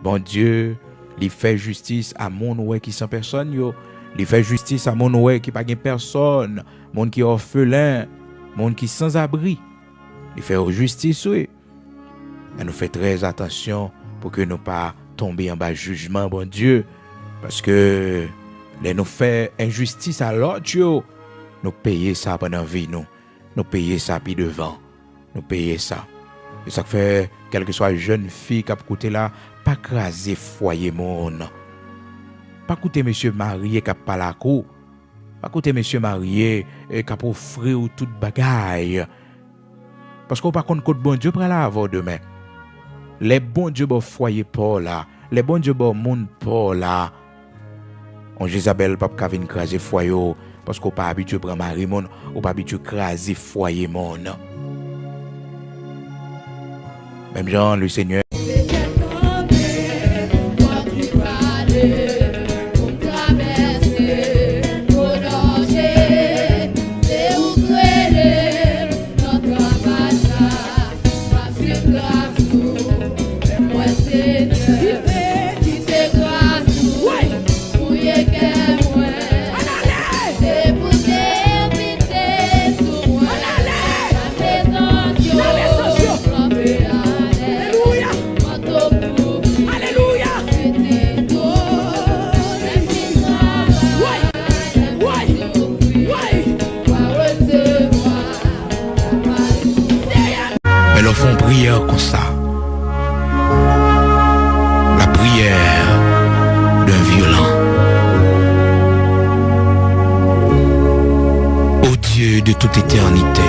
Bon Dieu, il fait justice à mon ouais qui sans personne yo. Il fait justice à mon ouais qui pas gen personne, monde qui est orphelin, monde qui sans abri. Il fait justice oui. Mais nous fait très attention pour que nous pas tomber en bas jugement bon Dieu parce que les nous fait injustice à l'autre yo, nous payer ça pendant vie nous payer ça puis devant. Nous payer ça. Et ça fait quelle que soit jeune fille qui a côté là, pas craser foyer monde. Pas coûter monsieur marié qui a pas la cour. Pas coûter monsieur marié qui a offrir ou toute bagaille. Parce qu'on pas compte bon Dieu pour la avoir demain. Les bons Dieu bon foyer pas là, les bons Dieu bon monde pas là. On Jézabel pas venir craser foyer parce qu'on pas habitué prendre mari monde, ou pas habitué craser foyer monde. Même Jean le Seigneur font prière comme ça. La prière d'un violent. Ô Dieu de toute éternité,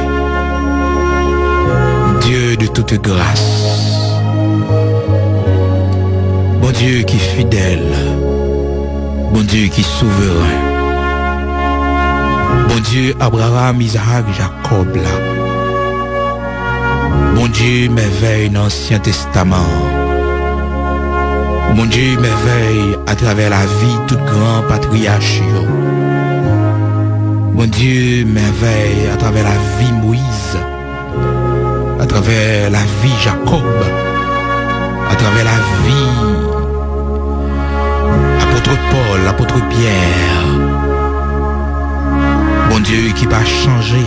Dieu de toute grâce, bon Dieu qui est fidèle, bon Dieu qui est souverain, bon Dieu Abraham, Isaac, Jacob là. Mon Dieu merveille dans l'Ancien Testament. Mon Dieu merveille à travers la vie tout grand patriarche. Mon Dieu merveille à travers la vie Moïse, à travers la vie Jacob, à travers la vie apôtre Paul, apôtre Pierre. Mon Dieu qui va changer.